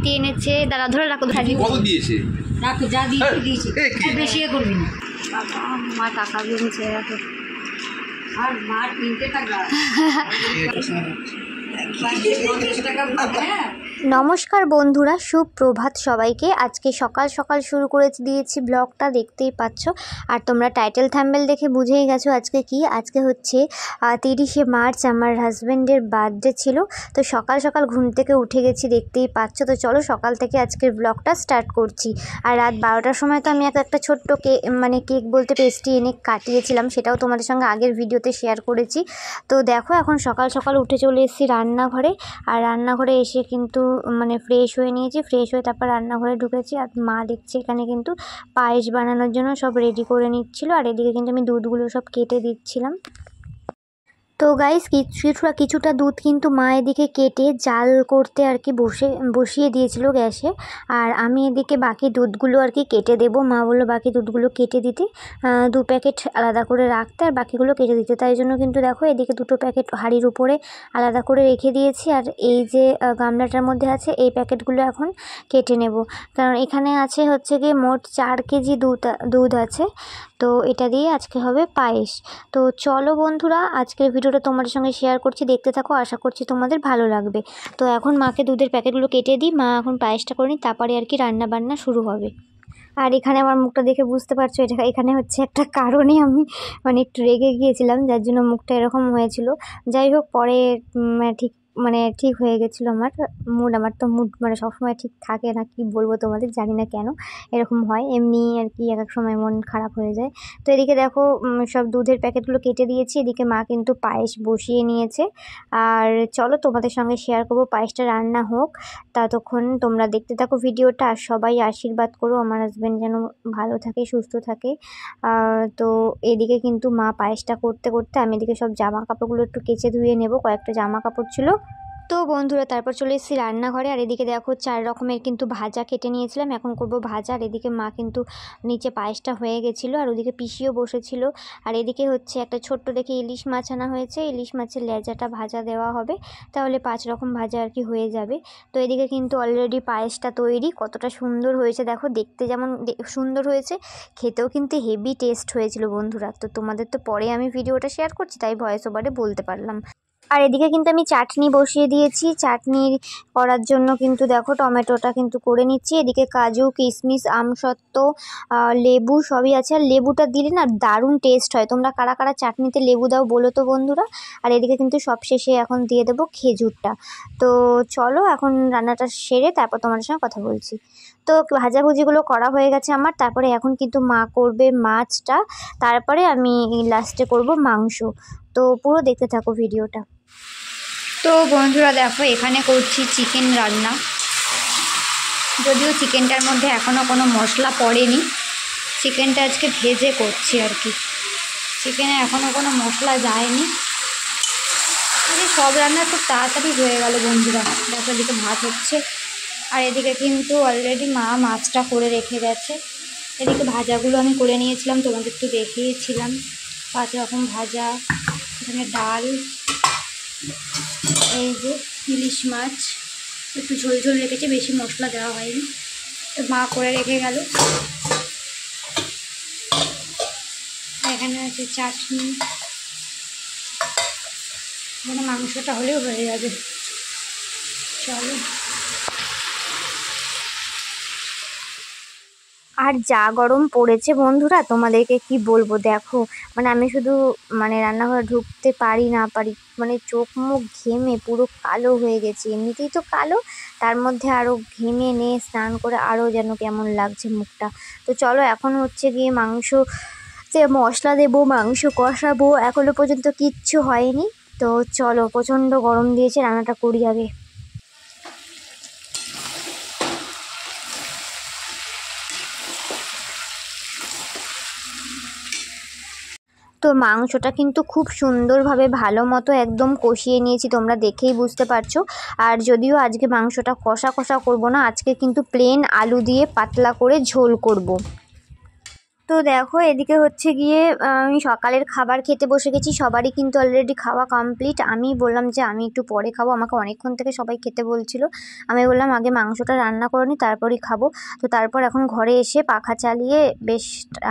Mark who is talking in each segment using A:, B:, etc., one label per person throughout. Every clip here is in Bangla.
A: মিষ্টি এনেছে, দাদা ধরে রাখো,
B: কত দিয়েছে?
A: রাখো, যা দিয়েছি বেশি করবি না। বাবা মা টাকা দিয়েছে আর মা 3টে টাকা নমস্কার বন্ধুরা, সুপ্রভাত সবাইকে। আজকে সকাল সকাল শুরু করে দিয়েছি ব্লগটা, দেখতেই পাচ্ছ। আর তোমরা টাইটেল থাম্বনেল দেখে বুঝেই গেছো আজকে কি। আজকে হচ্ছে 30শে মার্চ, আমার হাজব্যান্ডের বার্থডে ছিল। তো সকাল সকাল ঘুম থেকে উঠে গেছি, দেখতেই পাচ্ছ। তো চলো সকাল থেকে আজকের ব্লগটা স্টার্ট করছি। আর রাত 12টার সময় তো আমি একটা ছোট্ট কেক বলতে পেস্ট্রি এনে কাটিয়েছিলাম, সেটাও তোমাদের সঙ্গে আগের ভিডিওতে শেয়ার করেছি। তো দেখো এখন সকাল সকাল উঠে চলে এসেছি রান্নাঘরে। আর রান্নাঘরে এসে কিন্তু ফ্রেশ হয়ে নিয়েছি, ফ্রেশ হয়ে তারপর রান্নাঘরে ঢুকেছি। আর মা দেখছি এখানে কিন্তু পায়েস বানানোর জন্য সব রেডি করে নিচ্ছিল। আর এদিকে কিন্তু আমি দুধগুলো সব কেটে দিচ্ছিলাম। তো গাইস কিছুটা দুধ কিন্তু মা এদিকে কেটে জাল করতে আর কি বসিয়ে দিয়েছিল গ্যাসে। আর আমি এদিকে বাকি দুধগুলো আর কি কেটে দেবো। মা বললো বাকি দুধগুলো কেটে দিতে, 2 প্যাকেট আলাদা করে রাখতে আর বাকিগুলো কেটে দিতে। তাই জন্য কিন্তু দেখো এদিকে 2টো প্যাকেট হাঁড়ির উপরে আলাদা করে রেখে দিয়েছি। আর এই যে গামলাটার মধ্যে আছে এই প্যাকেটগুলো এখন কেটে নেব, কারণ এখানে আছে হচ্ছে গিয়ে মোট 4 কেজি দুধ আছে। তো এটা দিয়ে আজকে হবে পায়েস। তো চলো বন্ধুরা, আজকের ভিডিওটা তোমাদের সঙ্গে শেয়ার করছি, দেখতে থাকো, আশা করছি তোমাদের ভালো লাগবে। তো এখন মাকে দুধের প্যাকেটগুলো কেটে দিই, মা এখন পায়েসটা করে নিই, তারপরে আর কি রান্না বান্না শুরু হবে। আর এখানে আমার মুখটা দেখে বুঝতে পারছো, এখানে হচ্ছে একটা কারণে আমি একটু রেগে গিয়েছিলাম, যার জন্য মুখটা এরকম হয়েছিল। যাই হোক, পরে ঠিক হয়ে গেছিলো আমার মুড। আমার তো মুড সবসময় ঠিক থাকে না, কি বলবো তোমাদের, জানি না কেন এরকম হয়, এমনি আর কি এক এক সময় মন খারাপ হয়ে যায়। তো এদিকে দেখো সব দুধের প্যাকেটগুলো কেটে দিয়েছি, এদিকে মা কিন্তু পায়েস বসিয়ে নিয়েছে। আর চলো তোমাদের সঙ্গে শেয়ার করবো পায়েসটা রান্না হোক, ততক্ষণ তোমরা দেখতে থাকো ভিডিওটা। আর সবাই আশীর্বাদ করো আমার হাজব্যান্ড যেন ভালো থাকে, সুস্থ থাকে। তো এদিকে কিন্তু মা পায়েসটা করতে করতে আমি এদিকে সব জামা কাপড়গুলো একটু কেচে ধুয়ে নেব, কয়েকটা জামা কাপড় ছিল। তো বন্ধুরা তারপর চলে এসেছি রান্নাঘরে। আর এদিকে দেখো 4 রকমের কিন্তু ভাজা কেটে নিয়েছিলাম, এখন করব ভাজা। আর এদিকে মা কিন্তু নিচে পায়েসটা হয়ে গেছিলো, আর ওদিকে পিসিও বসেছিল। আর এদিকে হচ্ছে একটা ছোট্ট দেখে ইলিশ মাছ আনা হয়েছে, ইলিশ মাছের লেজাটা ভাজা দেওয়া হবে, তাহলে 5 রকম ভাজা আর কি হয়ে যাবে। তো এদিকে কিন্তু অলরেডি পায়েসটা তৈরি, কতটা সুন্দর হয়েছে দেখো, দেখতে যেমন সুন্দর হয়েছে, খেতেও কিন্তু হেভি টেস্ট হয়েছিল বন্ধুরা। তো তোমাদের তো পরে আমি ভিডিওটা শেয়ার করছি, তাই ভয়েস ওভারে বলতে পারলাম। আর এদিকে কিন্তু আমি চাটনি বসিয়ে দিয়েছি, চাটনি করার জন্য কিন্তু দেখো টমেটোটা কিন্তু করে নিচ্ছি। এদিকে কাজু, কিশমিশ, আমসত্ত্ব, লেবু সবই আছে। আর লেবুটা দিলে না দারুণ টেস্ট হয়। তোমরা কারা কারা চাটনিতে লেবু দাও বলো তো বন্ধুরা। আর এদিকে কিন্তু সবশেষে এখন দিয়ে দেবো খেজুরটা। তো চলো এখন রান্নাটা সেরে তারপর তোমাদের সঙ্গে কথা বলছি। তো ভাজাভুজিগুলো করা হয়ে গেছে আমার, তারপরে এখন কিন্তু মা করবে মাছটা, তারপরে আমি লাস্টে করব মাংস। তো পুরো দেখতে থাকো ভিডিওটা। তো বন্ধুরা দেখো এখানে করছি চিকেন রান্না, যদিও চিকেনটার মধ্যে এখনও কোনো মশলা পড়েনি, চিকেনটা আজকে ভেজে করছি আর কি, চিকেনে এখনও কোনো মশলা যায়নি। সব রান্না খুব তাড়াতাড়ি হয়ে গেল বন্ধুরা। দেখো এদিকে ভাত হচ্ছে, আর এদিকে কিন্তু অলরেডি মা মাছটা করে রেখে গেছে। এদিকে ভাজাগুলো আমি করে নিয়েছিলাম, তোমাদের একটু দেখিয়েছিলাম 5 রকম ভাজা। এখানে ডাল, এই যে ইলিশ মাছ একটু ঝোল ঝোল রেখেছে, বেশি মশলা দেওয়া হয়নি, তো মা করে রেখে গেল। এখানে আছে চাটনি, মানে মাংসটা হলেও হয়ে যাবে। চলো। আর যা গরম পড়েছে বন্ধুরা তোমাদেরকে কি বলবো, দেখো আমি শুধু রান্নাঘরে ঢুকতে পারি না পারি, চোখ মুখ ঘেমে পুরো কালো হয়ে গেছে, এমনিতেই তো কালো, তার মধ্যে আরও ঘেমে নিয়ে স্নান করে আরও যেন কেমন লাগছে মুখটা। তো চলো এখন হচ্ছে গিয়ে মাংস মশলা দেবো, মাংস কষাবো, এখনো পর্যন্ত কিচ্ছু হয়নি। তো চলো, প্রচণ্ড গরম দিয়েছে, রান্নাটা করি আগে। তো মাংসটা কিন্তু খুব সুন্দরভাবে ভালো মতো একদম কষিয়ে নিয়েছি, তোমরা দেখেই বুঝতে পারছো। আর যদিও আজকে মাংসটা কষা করব না, আজকে কিন্তু প্লেন আলু দিয়ে পাতলা করে ঝোল করব। তো দেখো এদিকে হচ্ছে গিয়ে আমি সকালের খাবার খেতে বসে গেছি। সবারই কিন্তু অলরেডি খাওয়া কমপ্লিট। আমি বললাম যে আমি একটু পরে খাবো, আমাকে অনেকক্ষণ থেকে সবাই খেতে বলছিল। আমি বললাম আগে মাংসটা রান্না করে নিই তারপরই খাবো। তো তারপর এখন ঘরে এসে পাখা চালিয়ে বেশ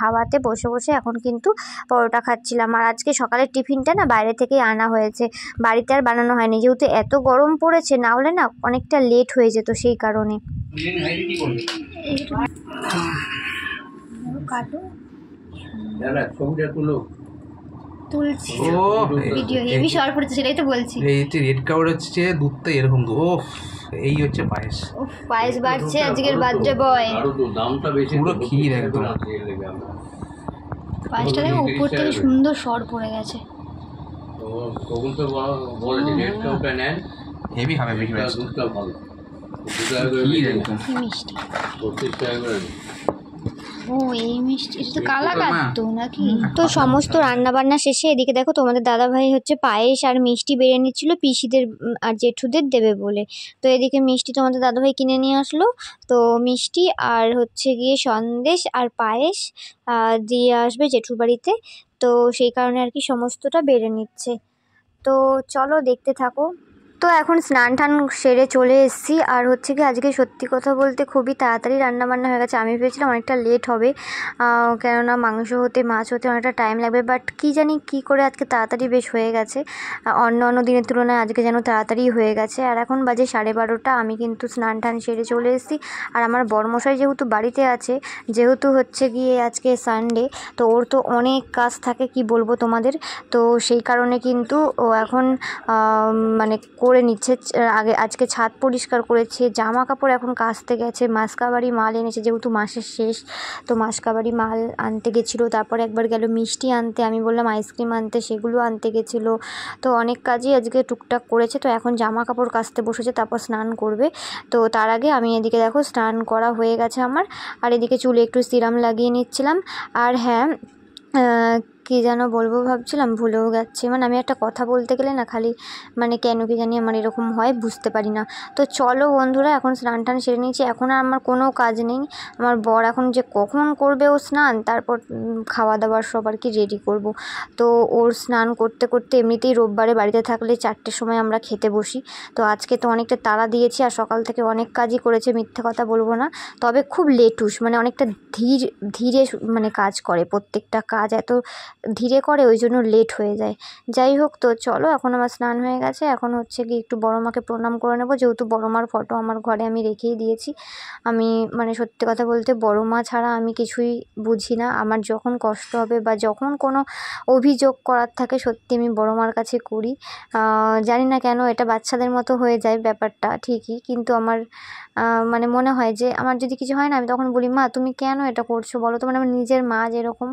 A: হাওয়াতে বসে বসে এখন কিন্তু পরোটা খাচ্ছিলাম। আর আজকে সকালের টিফিনটা না বাইরে থেকেই আনা হয়েছে, বাড়িতে আর বানানো হয়নি, যেহেতু এত গরম পড়েছে, না হলে না অনেকটা লেট হয়ে যেত সেই কারণে। কাটো তুলছি ভিডিও হেভি শর্ট পড়েছে, সেটাই তো বলছি।
B: এই যে রেড কাউড হচ্ছে দুধটা এরকম ও এই হচ্ছে পায়েস।
A: পায়েস বাড়ছে আজকের বার্থডে বয়,
B: পুরো ক্ষীর একদম।
A: পায়েসটা দেখো উপর থেকে সুন্দর শর্ট পড়ে গেছে।
B: হেভি হবে বেশি পায়েস, ক্ষীর একদম
A: মিষ্টি। ও এই মিষ্টি, এটা তো কালাকাঁদ তো নাকি? তো সমস্ত রান্না বান্না শেষে এদিকে দেখো তোমাদের দাদা ভাই হচ্ছে পায়েস আর মিষ্টি বেড়ে নিচ্ছিল পিসিদের আর জেঠুদের দেবে বলে। তো এদিকে মিষ্টি তোমাদের দাদা ভাই কিনে নিয়ে আসলো। তো মিষ্টি আর হচ্ছে গিয়ে সন্দেশ আর পায়েস দিয়ে আসবে জেঠুর বাড়িতে। তো সেই কারণে আর কি সমস্তটা বেড়ে নিচ্ছে। তো চলো দেখতে থাকো। তো এখন স্নান টান সেরে চলে এসেছি। আর হচ্ছে কি আজকে সত্যি কথা বলতে খুবই তাড়াতাড়ি রান্নাবান্না হয়ে গেছে। আমি ভেবেছিলাম অনেকটা লেট হবে, কেননা মাংস হতে মাছ হতে অনেকটা টাইম লাগবে, বাট কী জানি কী করে আজকে তাড়াতাড়ি বেশ হয়ে গেছে। অন্য দিনের তুলনায় আজকে যেন তাড়াতাড়ি হয়ে গেছে। আর এখন বাজে 12:30। আমি কিন্তু স্নান টান সেরে চলে এসেছি। আর আমার বরমশাই যেহেতু বাড়িতে আছে, যেহেতু হচ্ছে গিয়ে আজকে সানডে, তো ওর তো অনেক কাজ থাকে, কি বলবো তোমাদের। তো সেই কারণে কিন্তু ও এখন মানে করে নিচ্ছে। আজকে ছাদ পরিষ্কার করেছে, জামা কাপড় এখন কাচতে গেছে, মাসকাবাড়ি মাল এনেছে, যেহেতু মাসের শেষ তো মাসকাবাড়ি মাল আনতে গেছিলো। তারপর একবার গেল মিষ্টি আনতে, আমি বললাম আইসক্রিম আনতে, সেগুলো আনতে গেছিলো। তো অনেক কাজই আজকে টুকটাক করেছে। তো এখন জামা কাপড় কাচতে বসেছে, তারপর স্নান করবে। তো তার আগে আমি এদিকে দেখো স্নান করা হয়ে গেছে আমার। আর এদিকে চুলে একটু সিরাম লাগিয়ে নিচ্ছিলাম। আর হ্যাঁ, কী যেন বলবো ভাবছিলাম, ভুলেও যাচ্ছি। মানে আমি একটা কথা বলতে গেলে না খালি মানে কেন কি জানি আমার এরকম হয়, বুঝতে পারি না। তো চলো বন্ধুরা, এখন স্নান টান সেরে নিয়েছি, এখন আর আমার কোনো কাজ নেই। আমার বর এখন যে কখন করবে ও স্নান, তারপর খাওয়া দাওয়ার সব আর কি রেডি করব। তো ওর স্নান করতে করতে এমনিতেই রোববারে বাড়িতে থাকলে 4টের সময় আমরা খেতে বসি। তো আজকে তো অনেকটা তাড়া দিয়েছি, আর সকাল থেকে অনেক কাজই করেছে, মিথ্যে কথা বলবো না। তবে খুব লেটুস, মানে অনেকটা ধীরে মানে কাজ করে, প্রত্যেকটা কাজ এত ধীরে করে, ওই জন্য লেট হয়ে যায়। যাই হোক, তো চলো এখন আমার স্নান হয়ে গেছে। এখন হচ্ছে কি একটু বড় মাকে প্রণাম করে নেবো, যেহেতু বড় মার ফটো আমার ঘরে আমি রেখেই দিয়েছি। আমি মানে সত্যি কথা বলতে বড় মা ছাড়া আমি কিছুই বুঝি না। আমার যখন কষ্ট হবে বা যখন কোনো অভিযোগ করার থাকে, সত্যি আমি বড় মার কাছে করি। জানি না কেন এটা বাচ্চাদের মতো হয়ে যায় ব্যাপারটা ঠিকই, কিন্তু আমার মানে মনে হয় যে আমার যদি কিছু হয় না, আমি তখন বলি মা তুমি কেন এটা করছো বলো তো। মানে আমার নিজের মা যেরকম,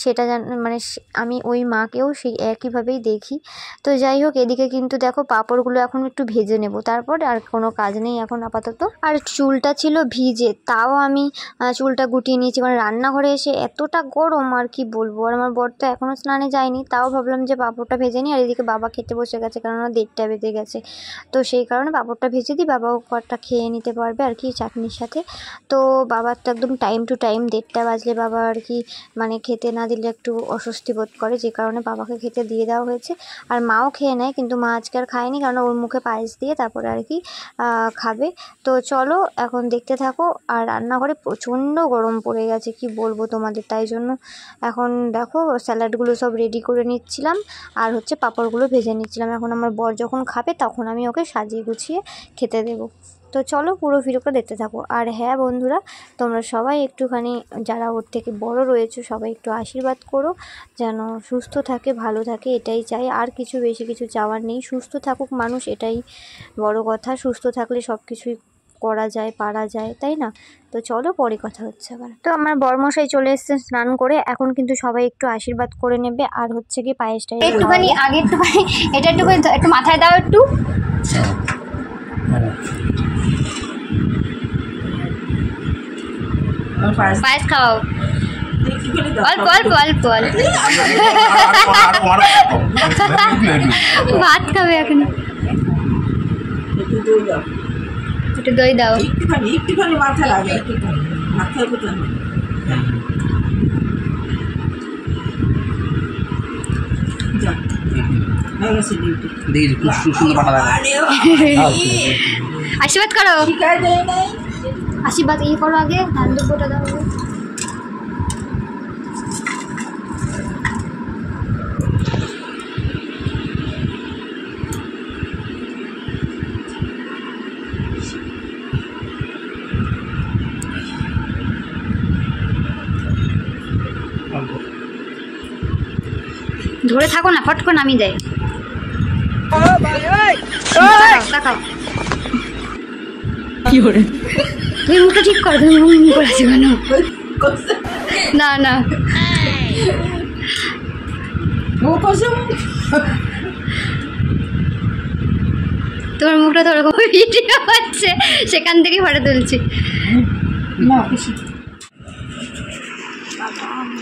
A: সেটা মানে আমি ওই মাকেও সেই একইভাবেই দেখি। তো যাই হোক, এদিকে কিন্তু দেখো পাঁপড়গুলো এখন একটু ভেজে নেব, তারপর আর কোনো কাজ নেই এখন আপাতত। আর চুলটা ছিল ভিজে, তাও আমি চুলটা গুটিয়ে নিয়েছি, কারণ রান্নাঘরে এসে এতটা গরম আর কি বলবো। আর আমার বর তো এখনও স্নানে যায়নি, তাও ভাবলাম যে পাঁপড়টা ভেজে নিই। আর এদিকে বাবা খেতে বসে গেছে, কেননা 1:30 বেজে গেছে। তো সেই কারণে পাঁপড়টা ভেজে দিই, বাবাও কটা খেয়ে নিতে পারবে আর কি চাটনির সাথে। তো বাবার তো একদম টাইম টু টাইম 1:30 বাজলে বাবা আর কি মানে খেতে না দিলে একটু অস্বস্তি বোধ করে, যে কারণে বাবাকে খেতে দিয়ে দেওয়া হয়েছে। আর মাও খেয়ে নেয়, কিন্তু মা আজকে আর খায়নি, কারণ ওর মুখে পায়েস দিয়ে তারপরে আর কি খাবে। তো চলো এখন দেখতে থাকো। আর রান্নাঘরে প্রচণ্ড গরম পড়ে গেছে, কি বলবো তোমাদের। তাই জন্য এখন দেখো স্যালাডগুলো সব রেডি করে নিচ্ছিলাম, আর হচ্ছে পাঁপড়গুলো ভেজে নিচ্ছিলাম। এখন আমার বর যখন খাবে তখন আমি ওকে সাজিয়ে গুছিয়ে খেতে দেবো। তো চলো পুরো ভিডিওটা দেখতে থাকো। আর হ্যাঁ বন্ধুরা, তোমরা সবাই একটুখানি যারা ওর থেকে বড় রয়েছে সবাই একটু আশীর্বাদ করো, যেন সুস্থ থাকে, ভালো থাকে, এটাই চাই। আর কিছু বেশি কিছু চাওয়ার নেই। সুস্থ থাকুক মানুষ, এটাই বড় কথা। সুস্থ থাকলে সব কিছুই করা যায়, পারা যায়, তাই না? তো চলো পরে কথা হচ্ছে আবার। তো আমার বরমশাই চলে এসছে স্নান করে, এখন কিন্তু সবাই একটু আশীর্বাদ করে নেবে। আর হচ্ছে কি পায়েসটা একটুখানি আগে একটুখানি এটা একটু মাথায় দাও একটু। পায়েস খাওয়াও, অল্প অল্প অল্প অল্প। ভাত খাবে এখন, একটু দই দাও।
C: একটুখানি মাথা লাগে, একটুখানি মাথায় কোথায়
B: দেখেছি খুব সুন্দর পাটা
A: আশীর্বাদ করো, আশীর্বাদ ইয়ে করো, আগে ধান দুব্বটা দাও। ধরে থাকো না, ফট করে নামিয়ে দেয়। তাকাও কি করে, তুমি মুখটা ঠিক করো, তুমি মুখ করে আছো কেন? না না তোমার মুখটা তো ওরকম ভিডিও হচ্ছে, সেখান থেকে ফটো তুলছি।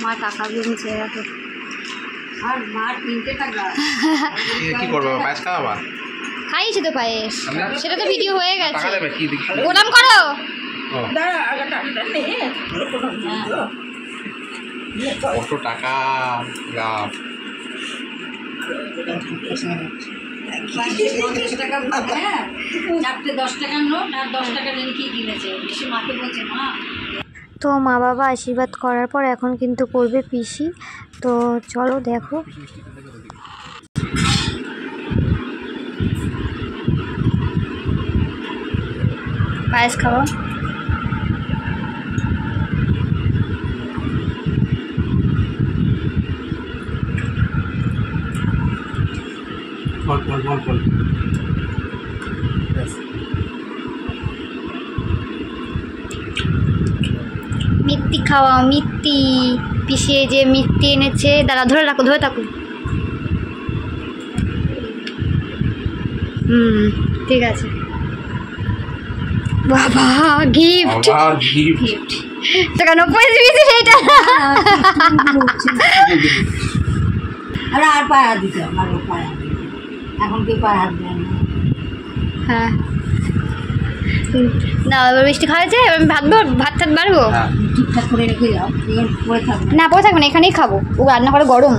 A: মা টাকা দিয়ে নিচে রাখো। আর মা 3টে টাকা
B: কি করবে, পায়েস খাওয়াবা?
A: খাইছি তো পায়েস, সেটা তো ভিডিও হয়ে গেছে।
B: টাকা দেবে কি দেখি,
A: প্রণাম করো।
B: কত টাকা লাভ।
C: 10 টাকার নোট আর 10 টাকার কি কিনেছে, বেশি মাকে বলছে মা।
A: তো মা বাবা আশীর্বাদ করার পর এখন কিন্তু করবে পিসি। তো চলো দেখো। পায়েস খাওয়া। মিত্তি খাওয়া, মিত্তি পিষে যে মিত্তি এনেছে। দাদা ধরে রাখো, ধরে থাকো। ঠিক আছে। বাবা গিফট,
B: গিফট
A: তো কেন পয়সা দিয়েছি সেইটা?
C: আরে আর পায়ে হাত দিতে, আরো পায়ে হাত দিতে, এখন কি পায়ে হাত দেয় না?
A: হ্যাঁ না, এবার মিষ্টি খাওয়াছে, এবার ভাত টাত বাড়বো।
C: ঠিকঠাক করে রেখে যাও, এবার পরে থাকবে
A: না, পরে থাকবে না, এখানেই খাবো। ও রান্না করে গরম,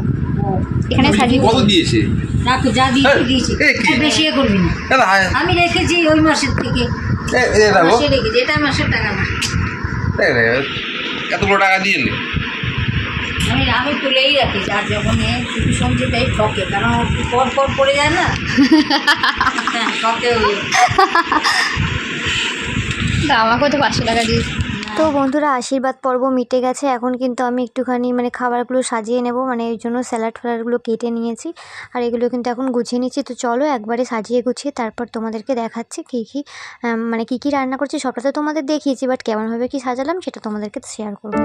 A: এখানে সাজিয়ে
B: কত দিয়েছে?
C: রাখো, যা দিয়েছি বেশি এ করবি না। আমি রেখেছি ওই মাসের থেকে, মাসে রেখেছি, এটা মাসের টাকা না।
B: এতগুলো টাকা দিয়ে নে।
C: আমি তুলেই রাখি, আর যখন সঞ্চিতাই ঠকে, কারণ পর পর পড়ে যায় না। হ্যাঁ ঠকে।
A: আমাকেও তো 500 টাকা দিয়েছি। তো বন্ধুরা, আশীর্বাদ পর্ব মিটে গেছে। এখন কিন্তু আমি একটুখানি খাবারগুলো সাজিয়ে নেব, এই জন্য স্যালাড ফ্যালাডগুলো কেটে নিয়েছি, আর এগুলো কিন্তু এখন গুছিয়ে নিচ্ছি। তো চলো একবারে সাজিয়ে গুছিয়ে তারপর তোমাদেরকে দেখাচ্ছি কী কী রান্না করছি। সবটা তো তোমাদের দেখিয়েছি, বাট কেমনভাবে কি সাজালাম সেটা তোমাদেরকে শেয়ার করবো।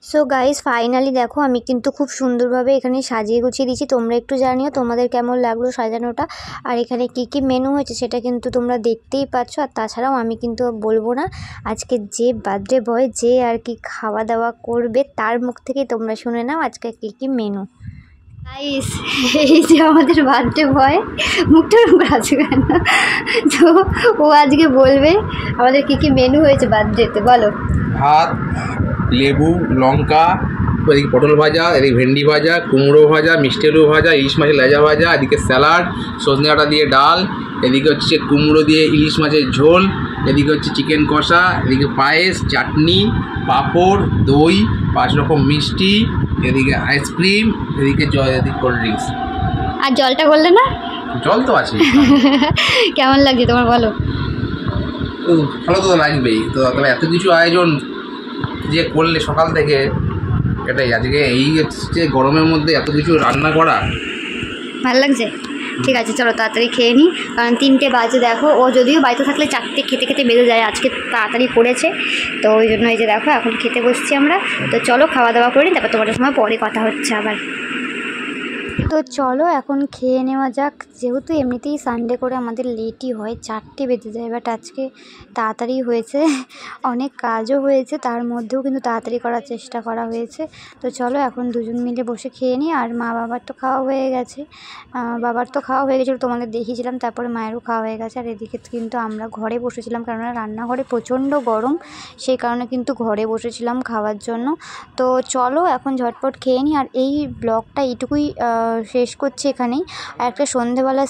A: সো গাইস, ফাইনালি দেখো আমি কিন্তু খুব সুন্দরভাবে এখানে সাজিয়ে গুছিয়ে দিয়েছি। তোমরা একটু জানিও তোমাদের কেমন লাগলো সাজানোটা, আর এখানে কি কি মেনু হয়েছে সেটা কিন্তু তোমরা দেখতেই পাচ্ছ। আর তাছাড়াও আমি কিন্তু বলবো না, আজকে যে বার্থডে বয় যে আর কি খাওয়া দাওয়া করবে তার মুখ থেকেই তোমরা শুনে নাও আজকে কি কি মেনু। গাইস, এই যে আমাদের বার্থডে বয়, মুখটা আছে কেন, তো ও আজকে বলবে আমাদের কি কি মেনু হয়েছে বার্থডেতে। বলো।
B: ভাত, লেবু, লঙ্কা, এদিকে পটল ভাজা, এদিকে ভেন্ডি ভাজা, কুমড়ো ভাজা, মিষ্টি আলু ভাজা, ইলিশ মাছের লেজা ভাজা, এদিকে স্যালাড, সজনে ডাঁটা দিয়ে ডাল, এদিকে হচ্ছে কুমড়ো দিয়ে ইলিশ মাছের ঝোল, এদিকে হচ্ছে চিকেন কষা, এদিকে পায়েস, চাটনি, পাঁপড়, দই, 5 রকম মিষ্টি, এদিকে আইসক্রিম, এদিকে এদিকে কোল্ড ড্রিঙ্কস।
A: আর জলটা বললে না?
B: জল তো আছে।
A: কেমন লাগছে তোমার বলো?
B: ভালো তো লাগবেই। তো তবে এত কিছু আয়োজন যে করলে সকাল থেকে, এটাই আজকে এই হচ্ছে গরমের মধ্যে এত কিছু রান্না করা
A: ভালো লাগছে। ঠিক আছে, চলো তাড়াতাড়ি খেয়ে নিই, কারণ 3টে বাজে। দেখো, ও যদিও বাড়িতে থাকলে 4টে খেতে খেতে বেজে যায়, আজকে তাড়াতাড়ি পড়েছে, তো ওই জন্য এই যে দেখো এখন খেতে বসছি আমরা। তো চলো খাওয়া দাওয়া করি, তারপর তোমাদের সময় পরে কথা হচ্ছে আবার। তো চলো এখন খেয়ে নেওয়া যাক। যেহেতু এমনিতেই সানডে করে আমাদের লেটই হয়, 4টে বেজে যায়, বাট আজকে তাড়াতাড়ি হয়েছে, অনেক কাজও হয়েছে, তার মধ্যেও কিন্তু তাড়াতাড়ি করার চেষ্টা করা হয়েছে। তো চলো এখন দুজন মিলে বসে খেয়ে নিই। আর মা বাবার তো খাওয়া হয়ে গেছে, বাবার তো খাওয়া হয়ে গেছিলো, তোমাদের দেখিয়েছিলাম, তারপরে মায়েরও খাওয়া হয়ে গেছে। আর এদিকে কিন্তু আমরা ঘরে বসেছিলাম, কেননা রান্নাঘরে প্রচণ্ড গরম, সেই কারণে কিন্তু ঘরে বসেছিলাম খাওয়ার জন্য। তো চলো এখন ঝটপট খেয়ে নিই। আর এই ব্লগটা এইটুকুই শেষ করছি এখানেই। আর একটা সন্ধেবেলা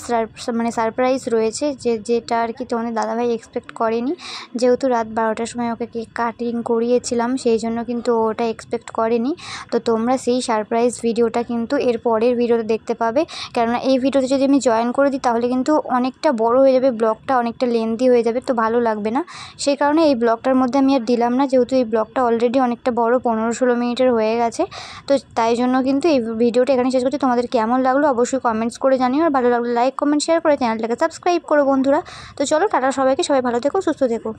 A: সারপ্রাইজ রয়েছে, যেটা আর কি তোমাদের দাদাভাই এক্সপেক্ট করেনি, যেহেতু রাত 12টার সময় ওকে কেক কাটিং করিয়েছিলাম, সেই জন্য কিন্তু ওটা এক্সপেক্ট করেনি। তো তোমরা সেই সারপ্রাইজ ভিডিওটা কিন্তু এর পরের ভিডিওতে দেখতে পাবে, কেননা এই ভিডিওতে যদি আমি জয়েন করে দিই তাহলে কিন্তু অনেকটা বড় হয়ে যাবে, ব্লগটা অনেকটা লেন্দি হয়ে যাবে, তো ভালো লাগবে না। সেই কারণে এই ব্লগটার মধ্যে আমি আর দিলাম না, যেহেতু এই ব্লগটা অলরেডি অনেকটা বড়, 15-16 মিনিটের হয়ে গেছে। তো তাই জন্য কিন্তু এই ভিডিওটা এখানে শেষ করছি। তোমাদের কেমন লাগলো অবশ্যই কমেন্টস করে জানিও, আর ভালো লাগলে লাইক কমেন্ট শেয়ার করে চ্যানেলটাকে সাবস্ক্রাইব করো বন্ধুরা। তো চলো টাটা সবাইকে, সবাই ভালো থেকো, সুস্থ থেকো।